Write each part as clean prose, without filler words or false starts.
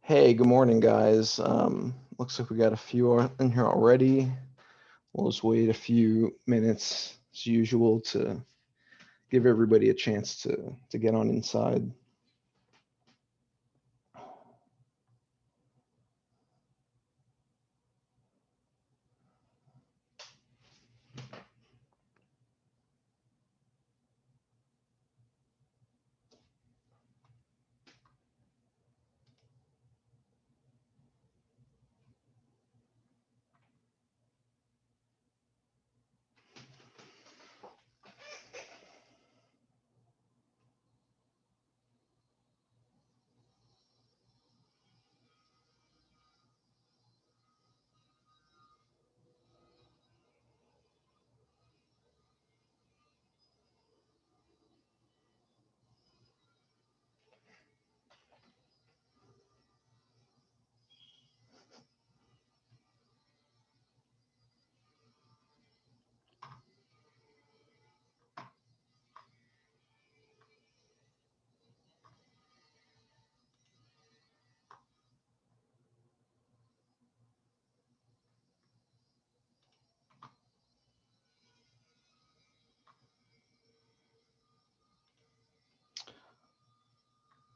Hey, good morning, guys. Looks like we got a few in here already. We'll just wait a few minutes as usual to give everybody a chance to get on inside.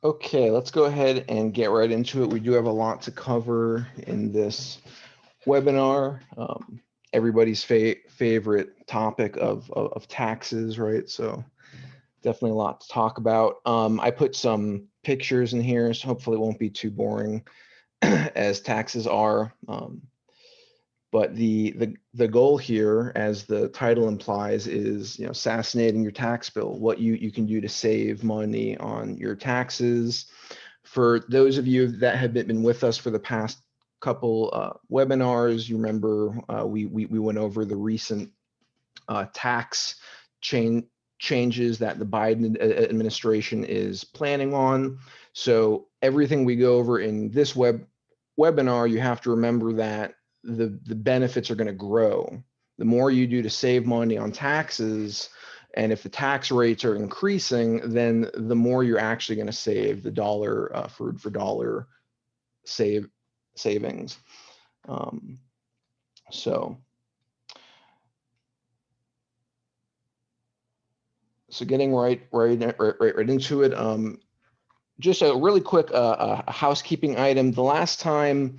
Okay, let's go ahead and get right into it. We do have a lot to cover in this webinar. Everybody's favorite topic of taxes, right? So definitely a lot to talk about. I put some pictures in here, so hopefully it won't be too boring as taxes are. But the goal here, as the title implies, is assassinating your tax bill. What you can do to save money on your taxes. For those of you that have been with us for the past couple webinars, you remember we went over the recent tax changes that the Biden administration is planning on. So everything we go over in this webinar, you have to remember that the benefits are going to grow. The more you do to save money on taxes, and if the tax rates are increasing, then the more you're actually going to save, the dollar for dollar savings. So getting right into it. Just a really quick housekeeping item. The last time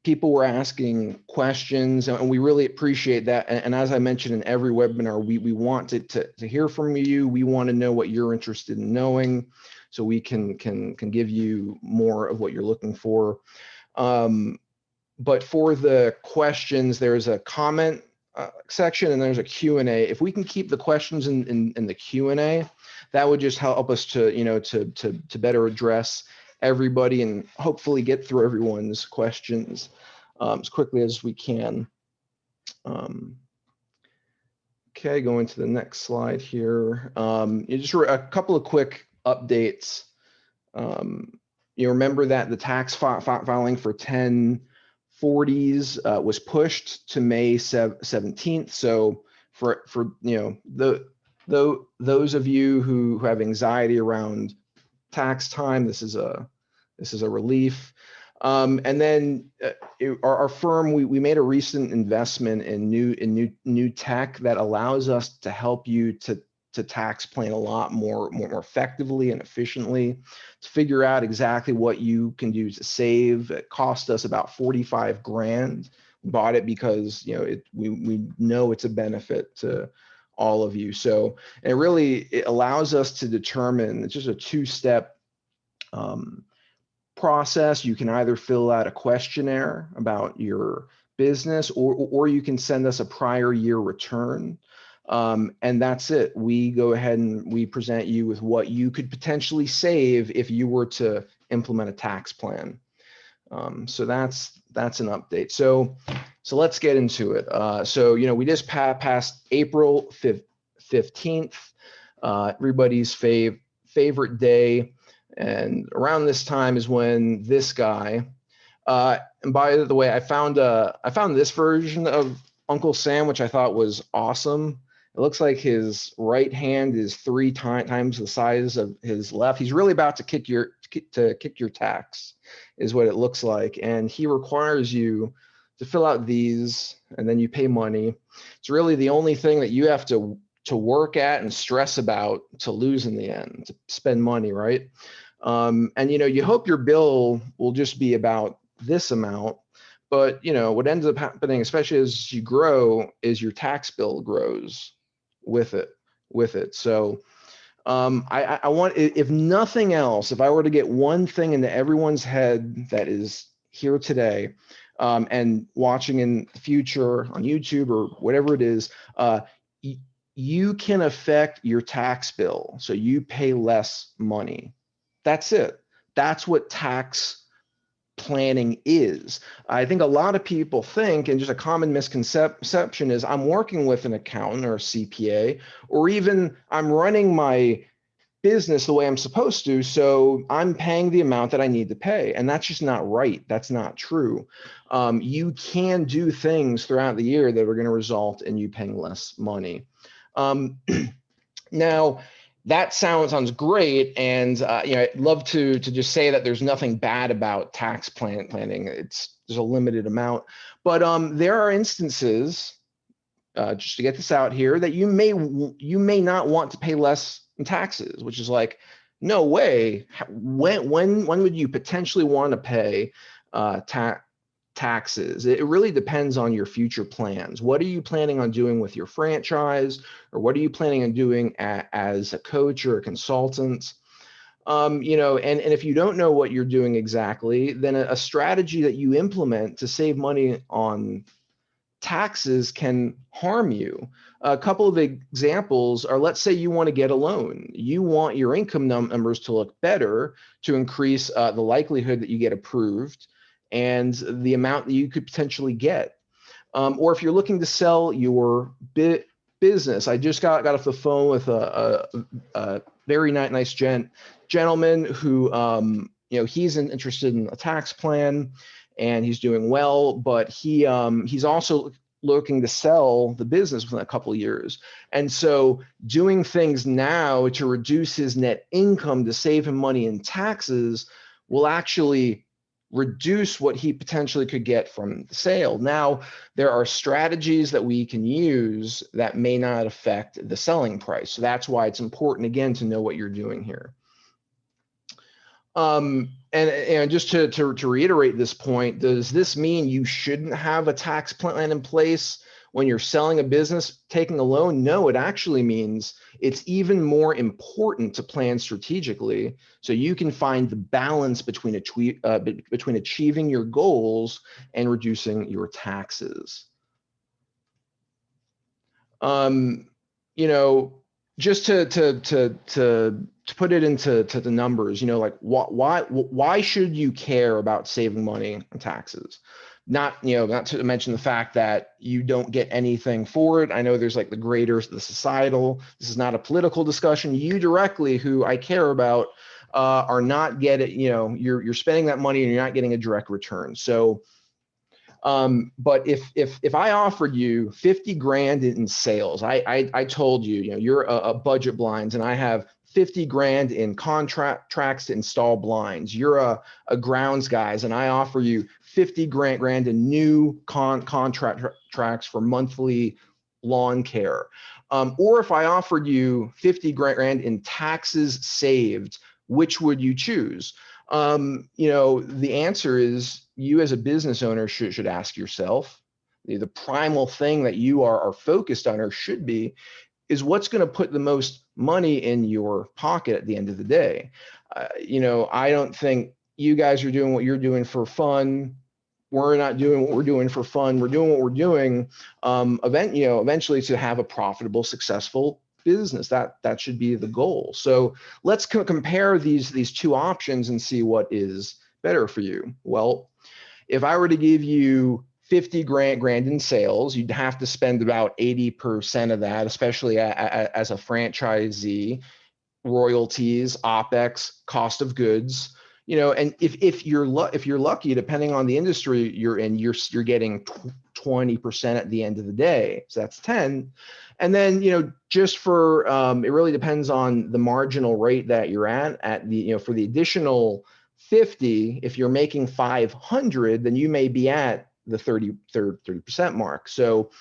people were asking questions, and we really appreciate that. And as I mentioned in every webinar, we want to hear from you. We want to know what you're interested in knowing, so we can give you more of what you're looking for. But for the questions, there's a comment section and there's a Q&A. If we can keep the questions in the Q&A, that would just help us to to better address everybody and hopefully get through everyone's questions as quickly as we can. Okay, going to the next slide here. Just a couple of quick updates. You remember that the tax filing for 1040s was pushed to May 17th. So for those of you who have anxiety around tax time, this is a relief. And then our firm, we made a recent investment in new tech that allows us to help you to tax plan a lot more effectively and efficiently, to figure out exactly what you can do to save. It cost us about 45 grand. We bought it because we know it's a benefit to all of you. So it allows us to determine, it's just a two-step process. You can either fill out a questionnaire about your business, or you can send us a prior year return. And that's it. We go ahead and we present you with what you could potentially save if you were to implement a tax plan. So that's an update. So let's get into it. So we just passed April 15th, everybody's favorite day. And around this time is when this guy, and by the way, I found this version of Uncle Sam, which I thought was awesome. It looks like his right hand is 3 times the size of his left. He's really about to kick your tax, is what it looks like. And he requires you to fill out these, and then you pay money. It's really the only thing that you have to work at and stress about to lose in the end, to spend money, right? And you hope your bill will just be about this amount, but what ends up happening, especially as you grow, is your tax bill grows with it. So I want, if nothing else, if I were to get one thing into everyone's head that is here today, and watching in the future on YouTube or whatever it is, you can affect your tax bill so you pay less money. That's it. That's what tax planning is. I think a lot of people think, and just a common misconception is, I'm working with an accountant or a CPA, or even I'm running my business the way I'm supposed to, so I'm paying the amount that I need to pay. And that's just not right. That's not true. You can do things throughout the year that are going to result in you paying less money. Now, that sounds great, and I'd love to just say that there's nothing bad about tax planning. There's a limited amount, but there are instances, just to get this out here, that you may not want to pay less in taxes, which is like, no way. When would you potentially want to pay taxes? It really depends on your future plans. What are you planning on doing with your franchise, or what are you planning on doing as a coach or a consultant? And if you don't know what you're doing exactly, then a strategy that you implement to save money on taxes can harm you. A couple of examples are, let's say you want to get a loan. You want your income numbers to look better to increase the likelihood that you get approved and the amount that you could potentially get. Or if you're looking to sell your business. I just got off the phone with a very nice gentleman who, he's interested in a tax plan, and he's doing well, but he's also looking to sell the business within a couple of years. And so doing things now to reduce his net income to save him money in taxes will actually reduce what he potentially could get from the sale. Now, there are strategies that we can use that may not affect the selling price. So that's why it's important, again, to know what you're doing here. And just to reiterate this point, does this mean you shouldn't have a tax plan in place when you're selling a business, taking a loan? No, it actually means it's even more important to plan strategically so you can find the balance between achieving your goals and reducing your taxes. Just to put it into the numbers, like why should you care about saving money on taxes? Not to mention the fact that you don't get anything for it. I know there's like the societal. This is not a political discussion. You directly, who I care about, are not getting. You're spending that money and you're not getting a direct return. So. But if I offered you 50 grand in sales, I told you, you're a budget blinds, and I have 50 grand in contracts to install blinds. You're a grounds guys, and I offer you 50 grand in new contracts for monthly lawn care. Or if I offered you 50 grand in taxes saved, which would you choose? The answer is, you as a business owner should ask yourself, the primal thing that you are focused on, or should be, is what's going to put the most money in your pocket at the end of the day. I don't think you guys are doing what you're doing for fun. We're not doing what we're doing for fun. We're doing what we're doing eventually to have a profitable, successful business. That should be the goal. So let's compare these two options and see what is better for you. Well, if I were to give you 50 grand in sales, you'd have to spend about 80% of that, especially as a franchisee, royalties, OPEX, cost of goods. And if you're lucky, depending on the industry you're in, you're getting 20% at the end of the day. So that's 10. And then, just for, it really depends on the marginal rate that you're at the, for the additional 50, if you're making 500, then you may be at the 30% mark. So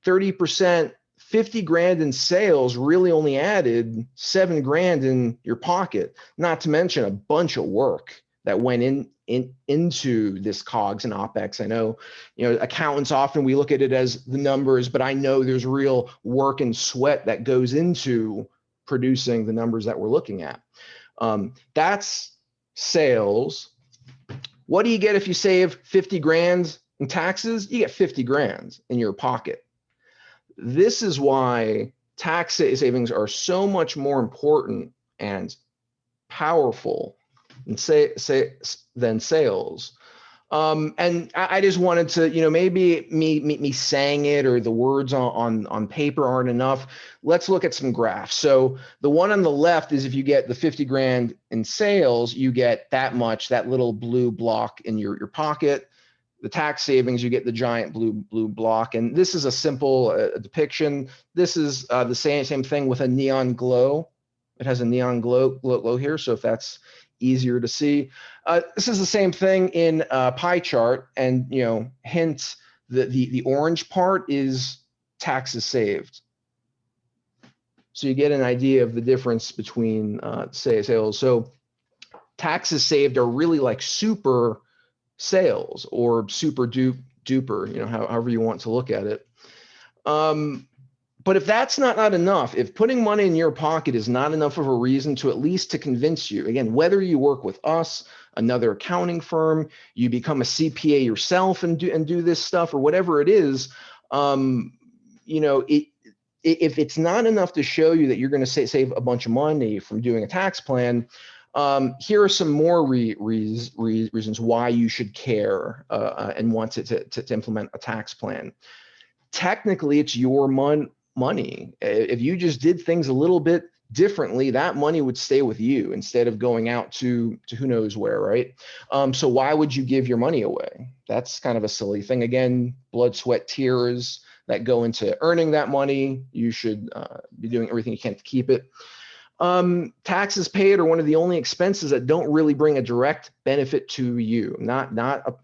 30%, 50 grand in sales really only added 7 grand in your pocket, not to mention a bunch of work that went into this COGS and OPEX. I know, accountants often, we look at it as the numbers, but I know there's real work and sweat that goes into producing the numbers that we're looking at. That's sales. What do you get if you save 50 grand in taxes? You get 50 grand in your pocket. This is why tax savings are so much more important and powerful than sales. And I just wanted to, maybe me saying it or the words on paper aren't enough. Let's look at some graphs. So the one on the left is if you get the 50 grand in sales, you get that much, that little blue block in your pocket. The tax savings, you get the giant blue block. And this is a simple depiction. This is the same thing with a neon glow. It has a neon glow here. So if that's easier to see, this is the same thing in a pie chart. And hint, the orange part is taxes saved. So you get an idea of the difference between sales. So taxes saved are really like super sales or super duper, however you want to look at it. But if that's not enough, if putting money in your pocket is not enough of a reason to at least to convince you, again, whether you work with us, another accounting firm, you become a CPA yourself and do this stuff or whatever it is, if it's not enough to show you that you're going to save a bunch of money from doing a tax plan, here are some more reasons why you should care and want to implement a tax plan. Technically, it's your money. If you just did things a little bit differently, that money would stay with you instead of going out to who knows where, right? So why would you give your money away? That's kind of a silly thing. Again, blood, sweat, tears that go into earning that money. You should be doing everything you can to keep it. Taxes paid are one of the only expenses that don't really bring a direct benefit to you.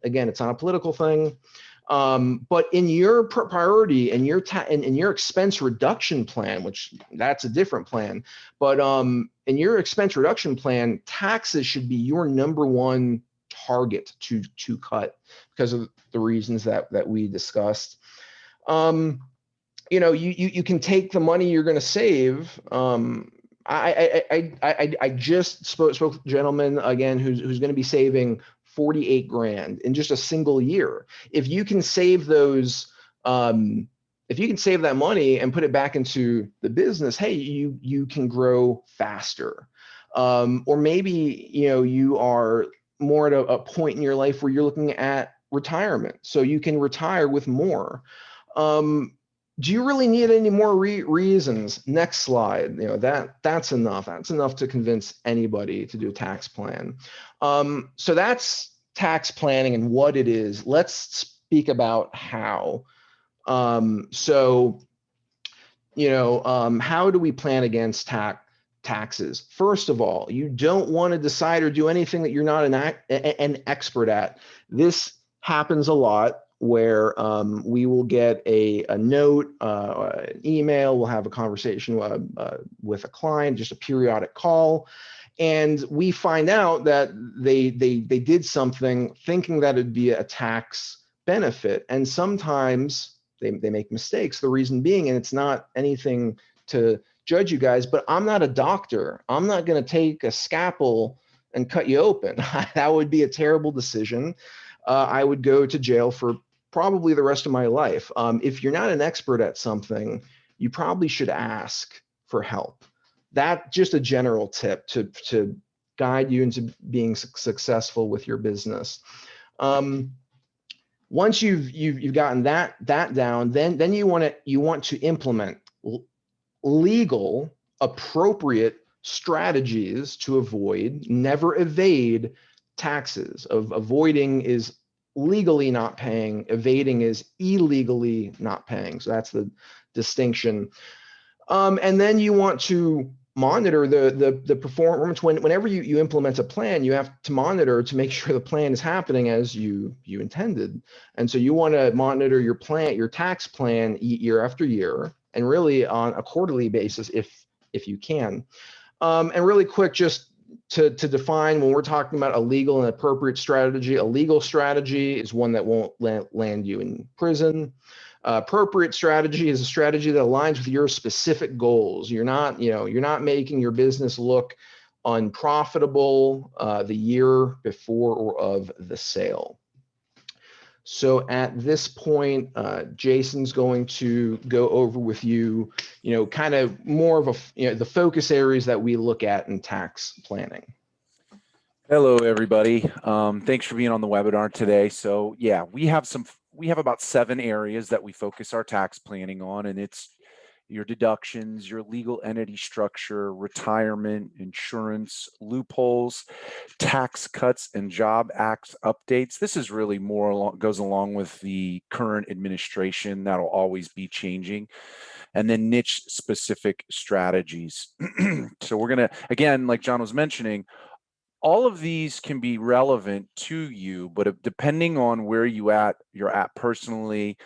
Again, it's not a political thing, but in your priority and in your expense reduction plan, which that's a different plan, but in your expense reduction plan, taxes should be your number one target to cut because of the reasons that we discussed. You can take the money you're going to save. I just spoke to a gentleman again who's going to be saving 48 grand in just a single year. If you can save those, if you can save that money and put it back into the business, hey, you can grow faster. Or maybe you are more at a point in your life where you're looking at retirement, so you can retire with more. Do you really need any more reasons? Next slide. That's enough. That's enough to convince anybody to do a tax plan. So that's tax planning and what it is. Let's speak about how. How do we plan against taxes? First of all, you don't want to decide or do anything that you're not an expert at. This happens a lot, where we will get a note, an email, we'll have a conversation with a client, just a periodic call, and we find out that they did something thinking that it'd be a tax benefit, and sometimes they make mistakes. The reason being, and it's not anything to judge you guys, but I'm not a doctor. I'm not going to take a scalpel and cut you open. That would be a terrible decision. I would go to jail for probably the rest of my life. If you're not an expert at something, you probably should ask for help. That's just a general tip to guide you into being successful with your business. Once you've gotten that down, then you want to implement legal, appropriate strategies to avoid, never evade taxes. Of avoiding is legally not paying, evading is illegally not paying. So that's the distinction. And then you want to monitor the performance. Whenever you implement a plan, you have to monitor to make sure the plan is happening as you intended. And so you want to monitor your plan, your tax plan, year after year, and really on a quarterly basis if you can. And really quick, just to define, when we're talking about a legal and appropriate strategy, a legal strategy is one that won't land you in prison. Appropriate strategy is a strategy that aligns with your specific goals. You're not making your business look unprofitable the year before or of the sale. So at this point, Jason's going to go over with you, kind of more of the focus areas that we look at in tax planning. Hello, everybody. Thanks for being on the webinar today. So yeah, we have about 7 areas that we focus our tax planning on, and it's your deductions, your legal entity structure, retirement, insurance, loopholes, tax cuts, and job act updates. This is really goes along with the current administration. That'll always be changing. And then niche specific strategies. So we're going to, again, like John was mentioning, all of these can be relevant to you, but depending on where you're at personally,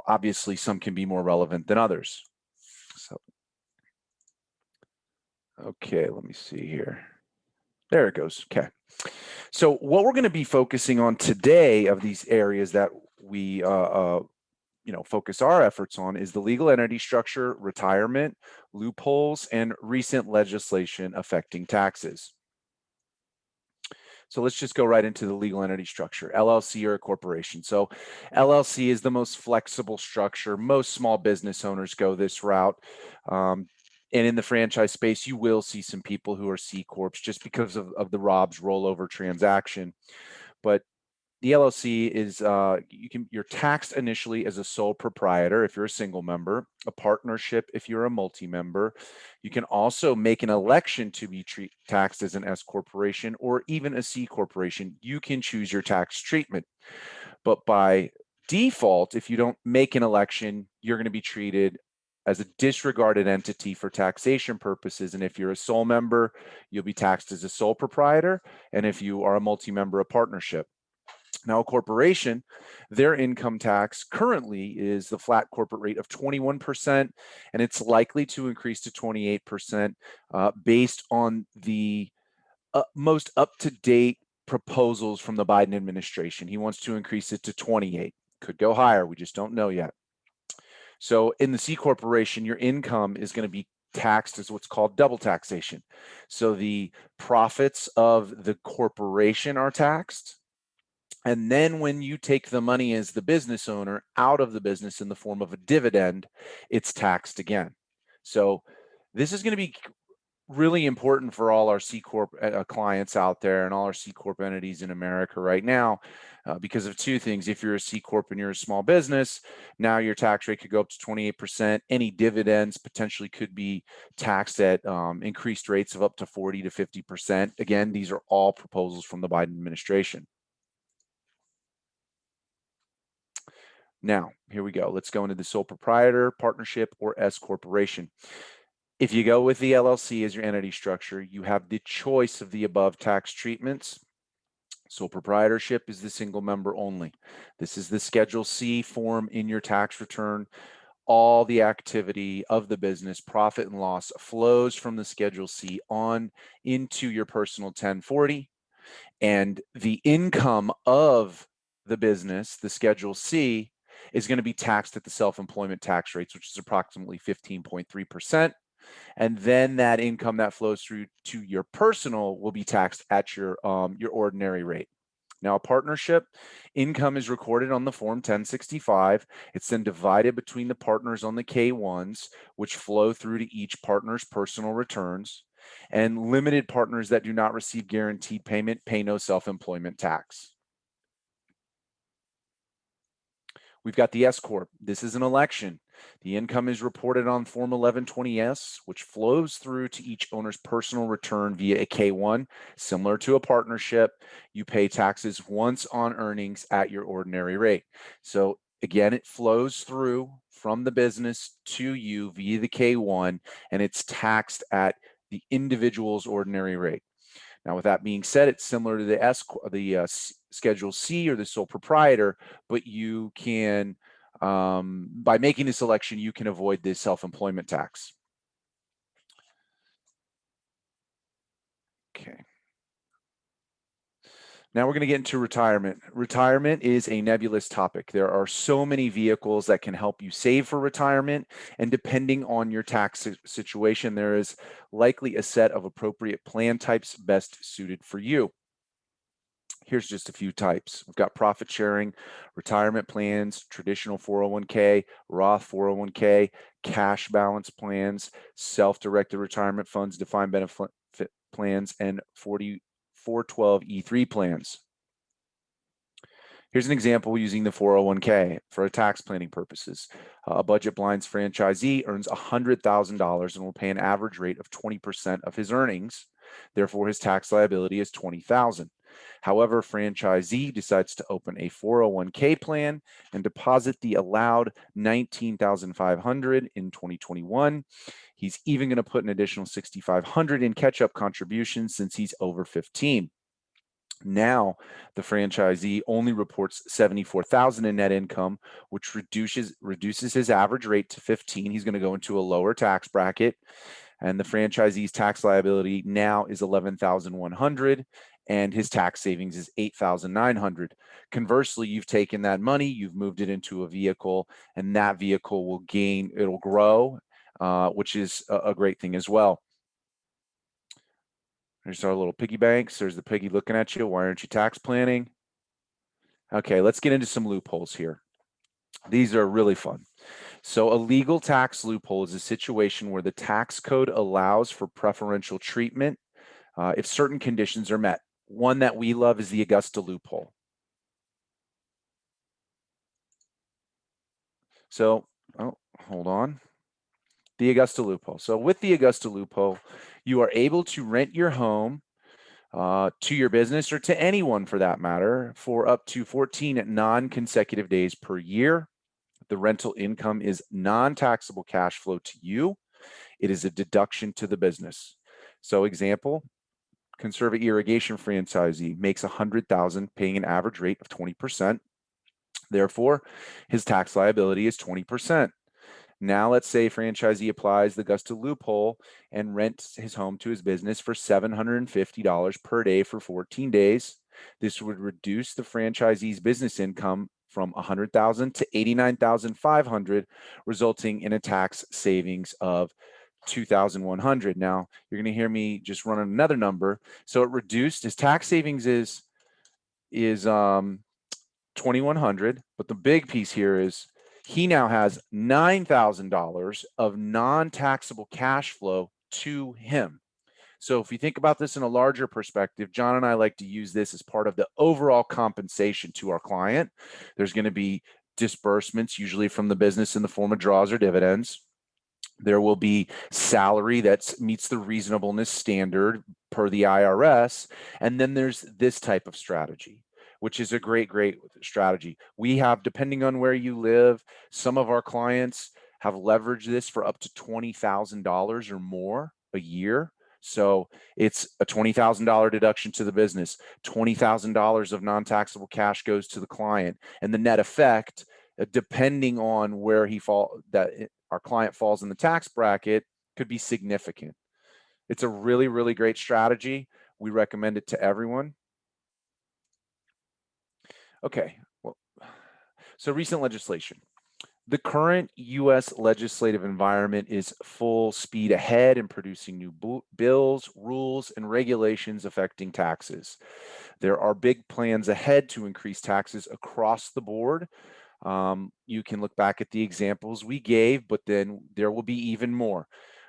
obviously some can be more relevant than others. So, okay, let me see here. There it goes. Okay. So what we're going to be focusing on today of these areas that we focus our efforts on is the legal entity structure, retirement, loopholes, and recent legislation affecting taxes. So let's just go right into the legal entity structure, LLC or a corporation. So LLC is the most flexible structure. Most small business owners go this route. And in the franchise space, you will see some people who are C Corps just because of the Rob's rollover transaction. But the LLC is, you're taxed initially as a sole proprietor if you're a single member, a partnership if you're a multi-member. You can also make an election to be taxed as an S corporation or even a C corporation. You can choose your tax treatment. But by default, if you don't make an election, you're going to be treated as a disregarded entity for taxation purposes. And if you're a sole member, you'll be taxed as a sole proprietor. And if you are a multi-member, a partnership. Now, a corporation, their income tax currently is the flat corporate rate of 21%, and it's likely to increase to 28% based on the most up-to-date proposals from the Biden administration. He wants to increase it to 28. Could go higher. We just don't know yet. So in the C corporation, your income is going to be taxed as what's called double taxation. So the profits of the corporation are taxed. And then when you take the money as the business owner out of the business in the form of a dividend, it's taxed again. So this is going to be really important for all our C Corp clients out there and all our C Corp entities in America right now because of 2 things. If you're a C Corp and you're a small business, now your tax rate could go up to 28%. Any dividends potentially could be taxed at increased rates of up to 40 to 50%. Again, these are all proposals from the Biden administration. Now, here we go. Let's go into the sole proprietor, partnership, or S corporation. If you go with the LLC as your entity structure, you have the choice of the above tax treatments. Sole proprietorship is the single member only. This is the Schedule C form in your tax return. All the activity of the business, profit and loss, flows from the Schedule C on into your personal 1040. And the income of the business, the Schedule C, is going to be taxed at the self-employment tax rates, which is approximately 15.3%. And then that income that flows through to your personal will be taxed at your ordinary rate. Now, a partnership, income is recorded on the Form 1065. It's then divided between the partners on the K-1s, which flow through to each partner's personal returns. And limited partners that do not receive guaranteed payment pay no self-employment tax. We've got the S Corp. This is an election. The income is reported on Form 1120S, which flows through to each owner's personal return via a K-1. Similar to a partnership, you pay taxes once on earnings at your ordinary rate. So again, it flows through from the business to you via the K-1, and it's taxed at the individual's ordinary rate. Now, with that being said, it's similar to the Schedule C or the sole proprietor, but you can, by making this election, you can avoid this self-employment tax. Okay. Now we're going to get into retirement. Retirement is a nebulous topic. There are so many vehicles that can help you save for retirement, and depending on your tax situation, there is likely a set of appropriate plan types best suited for you. Here's just a few types. We've got profit sharing, retirement plans, traditional 401k, Roth 401k, cash balance plans, self-directed retirement funds, defined benefit plans, and 412(e)(3) plans. Here's an example using the 401k for tax planning purposes. A Budget Blinds franchisee earns $100,000 and will pay an average rate of 20% of his earnings. Therefore, his tax liability is $20,000. However, franchisee decides to open a 401k plan and deposit the allowed $19,500 in 2021. He's even going to put an additional $6,500 in catch-up contributions since he's over 15. Now, the franchisee only reports $74,000 in net income, which reduces his average rate to 15. He's going to go into a lower tax bracket, and the franchisee's tax liability now is $11,100, and his tax savings is $8,900. Conversely, you've taken that money, you've moved it into a vehicle, and that vehicle will it'll grow, which is a great thing as well. There's our little piggy banks. There's the piggy looking at you. Why aren't you tax planning? Okay, let's get into some loopholes here. These are really fun. So a legal tax loophole is a situation where the tax code allows for preferential treatment if certain conditions are met. One that we love is the Augusta loophole. So, hold on. The Augusta loophole. So with the Augusta loophole, you are able to rent your home to your business or to anyone for that matter for up to 14 non-consecutive days per year. The rental income is non-taxable cash flow to you. It is a deduction to the business. So example, Conserva irrigation franchisee makes $100,000 paying an average rate of 20%. Therefore, his tax liability is 20%. Now, let's say franchisee applies the Augusta loophole and rents his home to his business for $750 per day for 14 days. This would reduce the franchisee's business income from $100,000 to $89,500, resulting in a tax savings of $2,100. Now, you're going to hear me just run another number. So it reduced his tax savings is $2,100, but the big piece here is he now has $9,000 of non-taxable cash flow to him. So if you think about this in a larger perspective, John and I like to use this as part of the overall compensation to our client. There's going to be disbursements, usually from the business in the form of draws or dividends. There will be salary that meets the reasonableness standard per the IRS. And then there's this type of strategy, which is a great strategy. We have, depending on where you live, some of our clients have leveraged this for up to $20,000 or more a year. So it's a $20,000 deduction to the business, $20,000 of non-taxable cash goes to the client, and the net effect, depending on where our client falls in the tax bracket, could be significant. It's a really, really great strategy. We recommend it to everyone. Okay, well, so recent legislation. The current U.S. legislative environment is full speed ahead in producing new bills, rules, and regulations affecting taxes. There are big plans ahead to increase taxes across the board. You can look back at the examples we gave, but then there will be even more.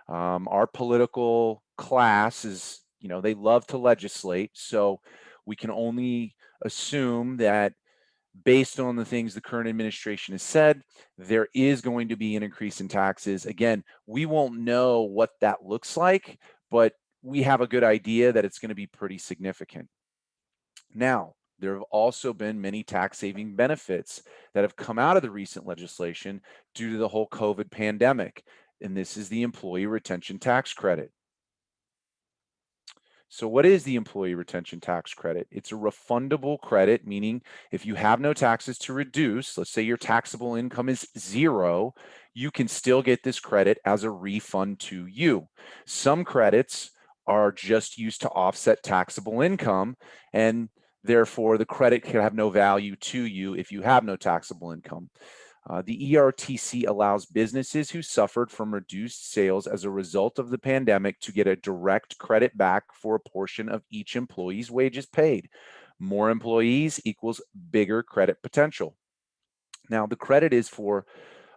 Our political class is, they love to legislate, so we can only assume that based on the things the current administration has said, there is going to be an increase in taxes. Again, we won't know what that looks like, but we have a good idea that it's going to be pretty significant. Now, there have also been many tax saving benefits that have come out of the recent legislation due to the whole COVID pandemic. And this is the employee retention tax credit. So what is the employee retention tax credit? It's a refundable credit, meaning if you have no taxes to reduce, let's say your taxable income is 0, you can still get this credit as a refund to you. Some credits are just used to offset taxable income, and therefore the credit can have no value to you if you have no taxable income. The ERTC allows businesses who suffered from reduced sales as a result of the pandemic to get a direct credit back for a portion of each employee's wages paid. More employees equals bigger credit potential. Now, the credit is for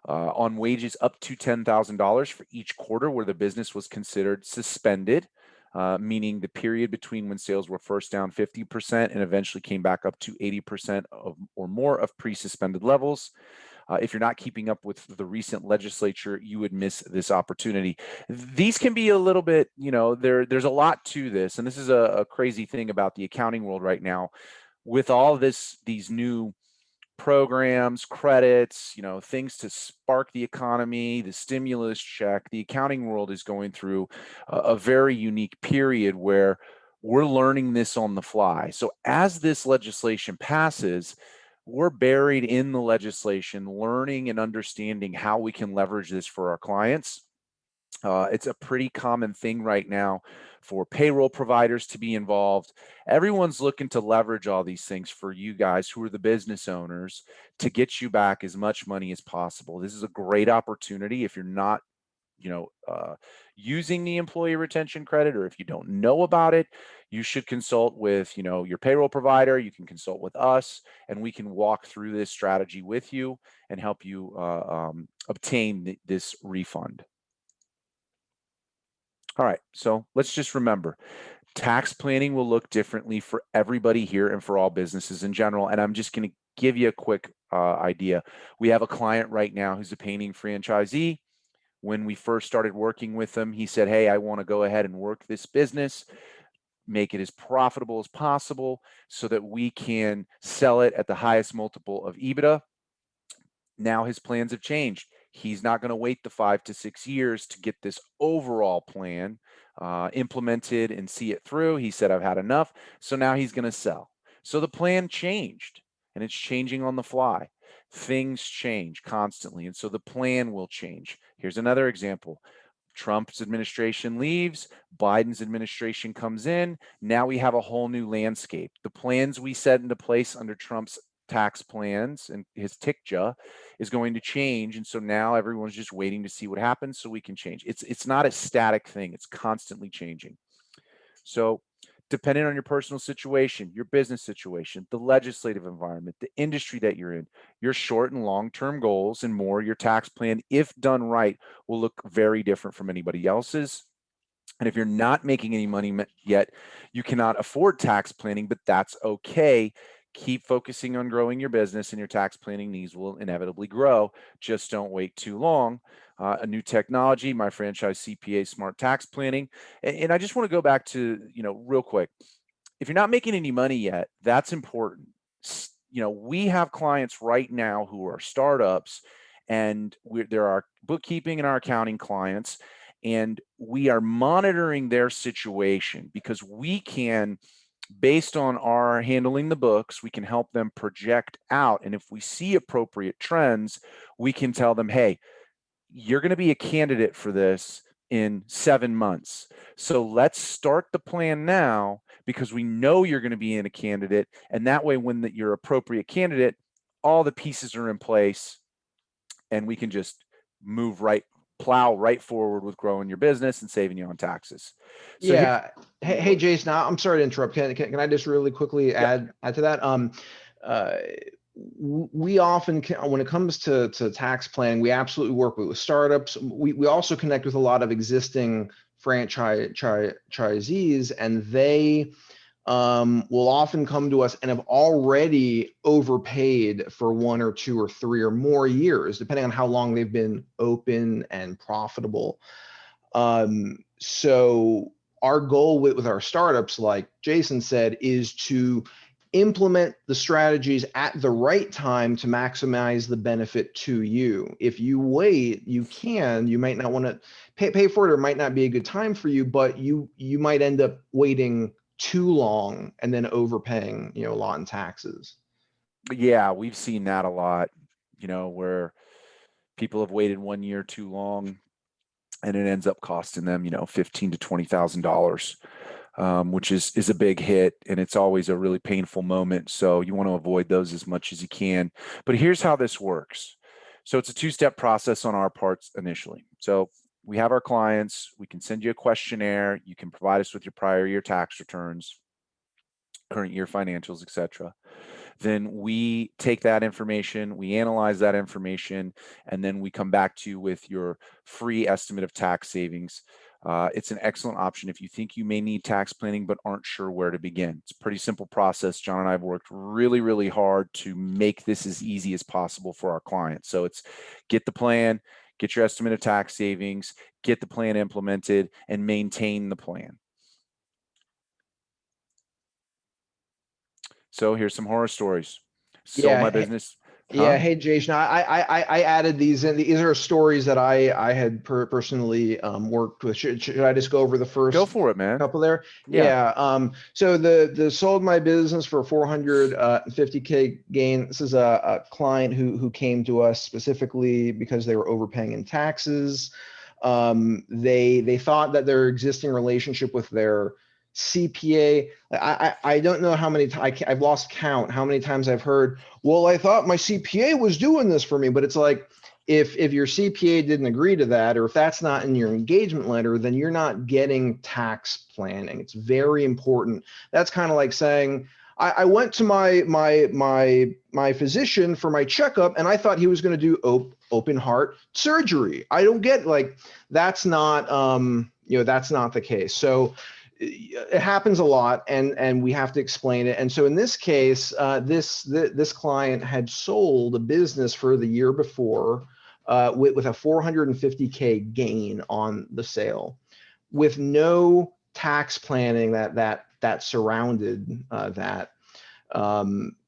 on wages up to $10,000 for each quarter where the business was considered suspended, meaning the period between when sales were first down 50% and eventually came back up to 80% or more of pre-suspended levels. If you're not keeping up with the recent legislature, you would miss this opportunity. These can be a little bit, there's a lot to this. And this is a crazy thing about the accounting world right now. With all these new programs, credits, things to spark the economy, the stimulus check, the accounting world is going through a very unique period where we're learning this on the fly. So as this legislation passes, we're buried in the legislation, learning and understanding how we can leverage this for our clients. It's a pretty common thing right now for payroll providers to be involved. Everyone's looking to leverage all these things for you guys who are the business owners to get you back as much money as possible. This is a great opportunity if you're not using the employee retention credit, or if you don't know about it, you should consult with your payroll provider. You can consult with us, and we can walk through this strategy with you and help you obtain this refund. All right, so let's just remember, tax planning will look differently for everybody here and for all businesses in general. And I'm just going to give you a quick idea. We have a client right now who's a painting franchisee. When we first started working with him, he said, hey, I want to go ahead and work this business, make it as profitable as possible so that we can sell it at the highest multiple of EBITDA. Now his plans have changed. He's not going to wait the 5 to 6 years to get this overall plan implemented and see it through. He said, I've had enough. So now he's going to sell. So the plan changed, and it's changing on the fly. Things change constantly, and so the plan will change. Here's another example. Trump's administration leaves, Biden's administration comes in. Now we have a whole new landscape. The plans we set into place under Trump's tax plans and his TICJA is going to change. And so now everyone's just waiting to see what happens so we can change. It's not a static thing. It's constantly changing. So depending on your personal situation, your business situation, the legislative environment, the industry that you're in, your short and long-term goals and more, your tax plan, if done right, will look very different from anybody else's. And if you're not making any money yet, you cannot afford tax planning, but that's okay. Keep focusing on growing your business, and your tax planning needs will inevitably grow. Just don't wait too long. A new technology, my franchise CPA Smart Tax Planning. And I just want to go back to, real quick. If you're not making any money yet, that's important. We have clients right now who are startups, and there are bookkeeping and our accounting clients, and we are monitoring their situation because we can, based on our handling the books, we can help them project out. And if we see appropriate trends, we can tell them, hey, you're going to be a candidate for this in 7 months. So let's start the plan now because we know you're going to be in a candidate. And that way, when you're appropriate candidate, all the pieces are in place and we can just plow right forward with growing your business and saving you on taxes. So yeah. Hey, Jason, I'm sorry to interrupt. Can I just really quickly add to that? We often, when it comes to tax planning, we absolutely work with startups. We also connect with a lot of existing franchisees, and they will often come to us and have already overpaid for 1 or 2 or 3 or more years, depending on how long they've been open and profitable. So our goal with our startups, like Jason said, is to implement the strategies at the right time to maximize the benefit to you. If you wait, you might not want to pay for it, or it might not be a good time for you, but you might end up waiting too long and then overpaying, a lot in taxes. Yeah, we've seen that a lot, where people have waited 1 year too long and it ends up costing them, $15,000 to $20,000, which is a big hit, and it's always a really painful moment. So you want to avoid those as much as you can. But here's how this works. So it's a two-step process on our parts initially. So we have our clients, we can send you a questionnaire, you can provide us with your prior year tax returns, current year financials, etc. Then we take that information, we analyze that information, and then we come back to you with your free estimate of tax savings. It's an excellent option if you think you may need tax planning but aren't sure where to begin. It's a pretty simple process. John and I have worked really, really hard to make this as easy as possible for our clients. So it's get the plan, get your estimate of tax savings, get the plan implemented, and maintain the plan. So here's some horror stories. Sold my business. Yeah, hey Jason, I added these in. These are stories that I had personally worked with. Should I just go over the first? Go for it, man. Couple there? Yeah. So the sold my business for 450K gain. This is a client who came to us specifically because they were overpaying in taxes. They thought that their existing relationship with their CPA. I don't know how many. I've lost count how many times I've heard, well, I thought my CPA was doing this for me, but it's like, if your CPA didn't agree to that, or if that's not in your engagement letter, then you're not getting tax planning. It's very important. That's kind of like saying, I went to my physician for my checkup, and I thought he was going to do open heart surgery. I don't get, like, that's not that's not the case. So it happens a lot, and we have to explain it. And so in this case, this client had sold a business for the year before with a 450K gain on the sale, with no tax planning that surrounded that.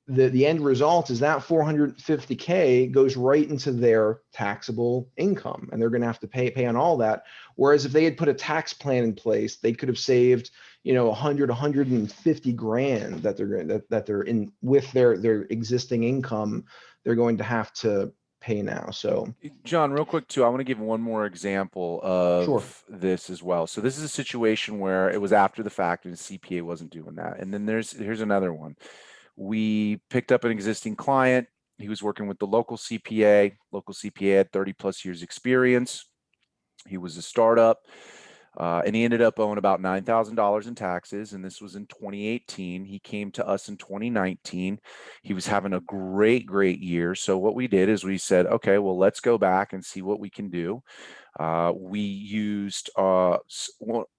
The end result is that 450K goes right into their taxable income, and they're going to have to pay on all that. Whereas if they had put a tax plan in place, they could have saved, 150 grand that they're in with their existing income. They're going to have to pay now. So John, real quick too, I want to give one more example sure. of this as well. So this is a situation where it was after the fact and the CPA wasn't doing that. And then here's another one. We picked up an existing client. He was working with the local CPA. Local CPA had 30 plus years experience. He was a startup. And he ended up owing about $9,000 in taxes, and this was in 2018. He came to us in 2019. He was having a great year. So what we did is we said, okay, well, let's go back and see what we can do. We used our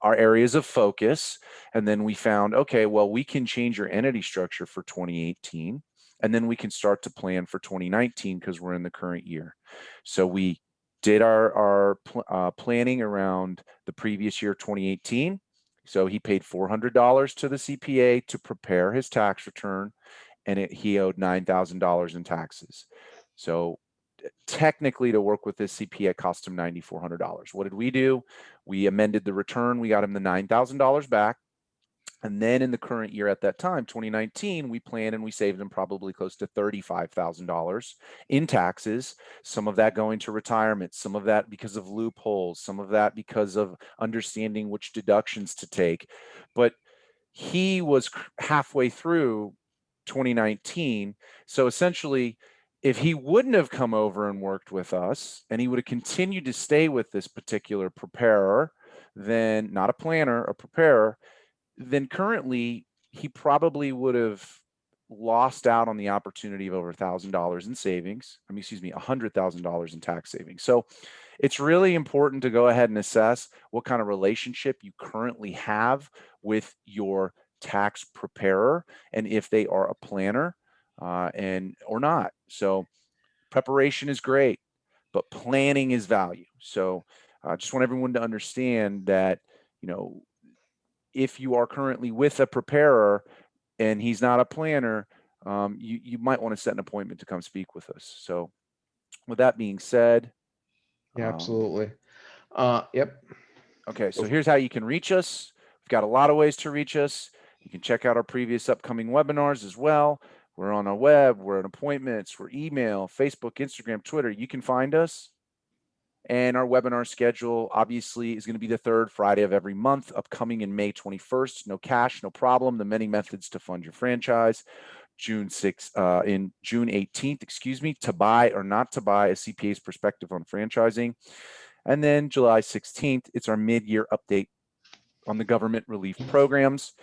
areas of focus, and then we found, okay, well, we can change your entity structure for 2018, and then we can start to plan for 2019 because we're in the current year. So we did our planning around the previous year, 2018. So he paid $400 to the CPA to prepare his tax return, and he owed $9,000 in taxes. So technically, to work with this CPA, it cost him $9,400. What did we do? We amended the return. We got him the $9,000 back. And then in the current year at that time, 2019, we planned and we saved them probably close to $35,000 in taxes. Some of that going to retirement, some of that because of loopholes, some of that because of understanding which deductions to take. But he was halfway through 2019. So essentially, if he wouldn't have come over and worked with us and he would have continued to stay with this particular preparer, then not a planner, a preparer, then currently he probably would have lost out on the opportunity of over $1,000 in savings. $100,000 in tax savings. So it's really important to go ahead and assess what kind of relationship you currently have with your tax preparer and if they are a planner and or not. So preparation is great, but planning is value. So I just want everyone to understand that, you know, if you are currently with a preparer and he's not a planner, you might want to set an appointment to come speak with us. So with that being said, Yeah, absolutely. Yep. okay, so here's how you can reach us. We've got a lot of ways to reach us. You can check out our previous upcoming webinars as well. We're on our web, we're on appointments, we're email, Facebook, Instagram, Twitter. You can find us. And our webinar schedule obviously is going to be the third Friday of every month, upcoming in May 21st. No cash, no problem. The many methods to fund your franchise. June 6th, in June 18th, excuse me, to buy or not to buy a CPA's perspective on franchising. And then July 16th, it's our mid-year update on the government relief programs.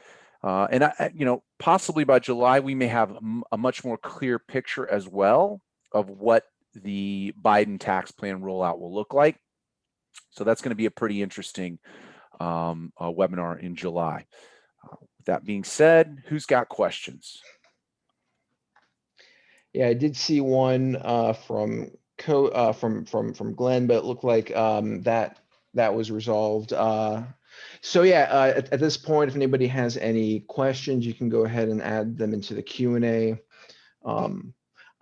And you know, possibly by July, we may have a much more clear picture as well of what the Biden tax plan rollout will look like. So that's going to be a pretty interesting webinar in July. With that being said, who's got questions? Yeah, I did see one from Glenn, but it looked like that was resolved. So yeah, at this point, if anybody has any questions, you can go ahead and add them into the Q&A.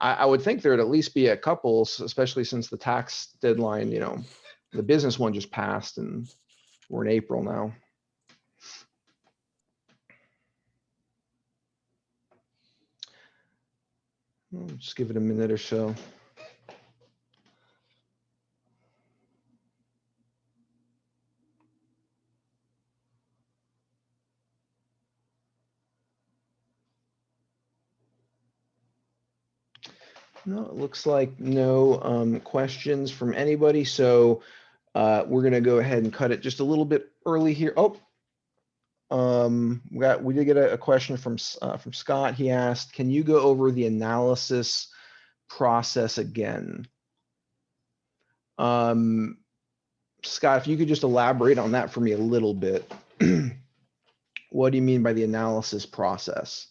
I would think there'd at least be a couple, especially since the tax deadline, you know, the business one just passed and we're in April now. Just give it a minute or so. No, it looks like no questions from anybody. So we're gonna go ahead and cut it just a little bit early here. Oh, we did get a question from Scott. He asked, "Can you go over the analysis process again?" Scott, if you could just elaborate on that for me a little bit. What do you mean by the analysis process?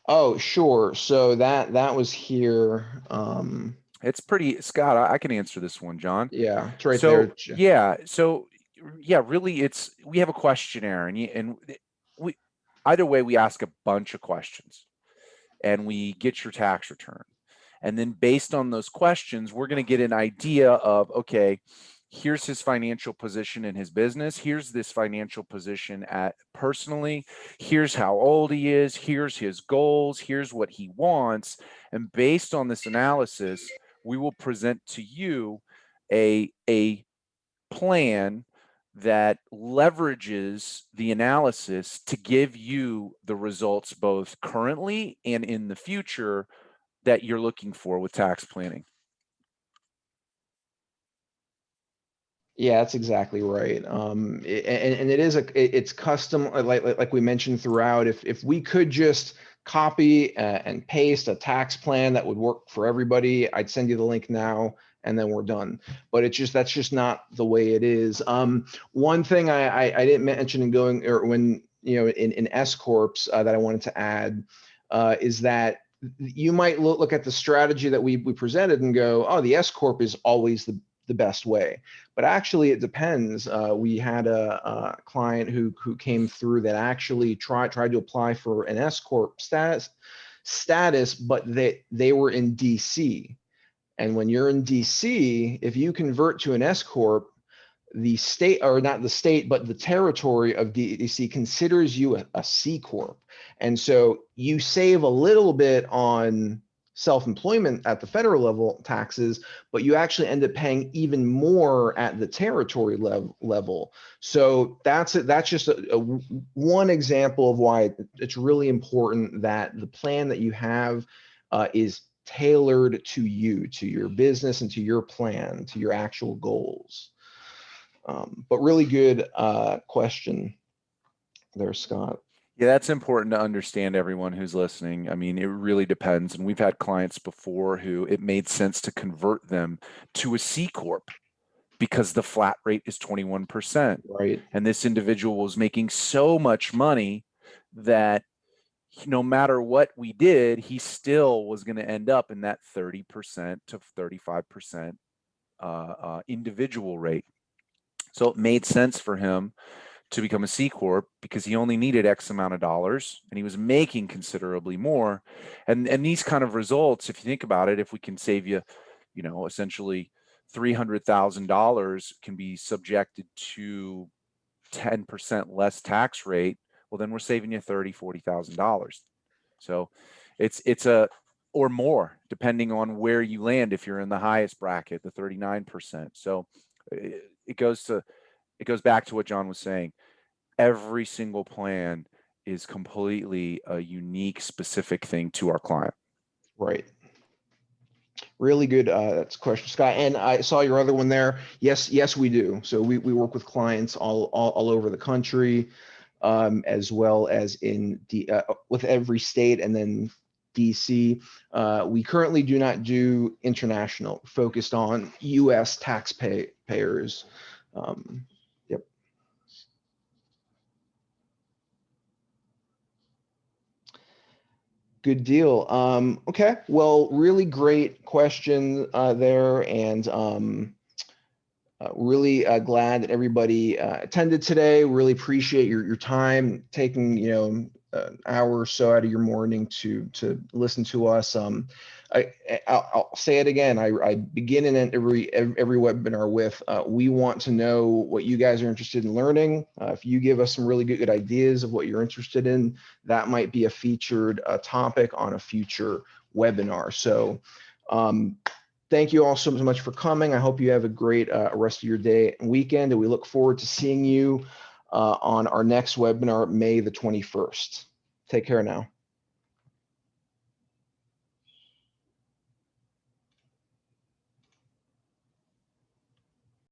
Oh, sure. So that was here. It's pretty, Scott, I can answer this one, John. Yeah, it's right So there. yeah, so yeah, really, we have a questionnaire, and we either way we ask a bunch of questions, and we get your tax return, and then based on those questions, we're going to get an idea of, okay, here's his financial position in his business, here's this financial position at personally, here's how old he is, here's his goals, here's what he wants, and based on this analysis, we will present to you a plan that leverages the analysis to give you the results both currently and in the future that you're looking for with tax planning. Yeah, that's exactly right. And it is it's custom, like we mentioned throughout. If we could just copy and paste a tax plan that would work for everybody, I'd send you the link now, and then we're done. But that's just not the way it is. One thing I didn't mention in going, or when, you know, in S corps that I wanted to add is that you might look at the strategy that we presented and go, oh, the S corp is always the best way. But actually, it depends. We had a client who came through that actually tried to apply for an S corp status, but they were in DC. And when you're in DC, if you convert to an S corp, the state, or not the state, but the territory of DC considers you a C corp. And so you save a little bit on self-employment at the federal level taxes, but you actually end up paying even more at the territory level. So that's just one example of why it's really important that the plan that you have is tailored to you, to your business, and to your plan, to your actual goals. But really good question there, Scott. Yeah, that's important to understand, everyone who's listening. I mean, it really depends. And we've had clients before who it made sense to convert them to a C corp because the flat rate is 21%. Right. And this individual was making so much money that no matter what we did, he still was going to end up in that 30% to 35% individual rate. So it made sense for him to become a C Corp because he only needed X amount of dollars and he was making considerably more. And these kind of results, if you think about it, if we can save you, you know, essentially $300,000 can be subjected to 10% less tax rate, well, then we're saving you $30,000-$40,000. So it's a, or more, depending on where you land. If you're in the highest bracket, the 39%. So it goes back to what John was saying. Every single plan is completely a unique, specific thing to our client. Right. Really good that's question, Scott. And I saw your other one there. Yes, we do. So we work with clients all over the country, as well as in with every state, and then DC. We currently do not do international, focused on US taxpayers. Yep. Good deal. Okay, well, really great question there, and really glad that everybody attended today. Really appreciate your time, taking an hour or so out of your morning to listen to us. I'll say it again. I begin in every webinar with we want to know what you guys are interested in learning. If you give us some really good ideas of what you're interested in, that might be a featured topic on a future webinar. So thank you all so much for coming. I hope you have a great rest of your day and weekend, and we look forward to seeing you on our next webinar, May the 21st. Take care now.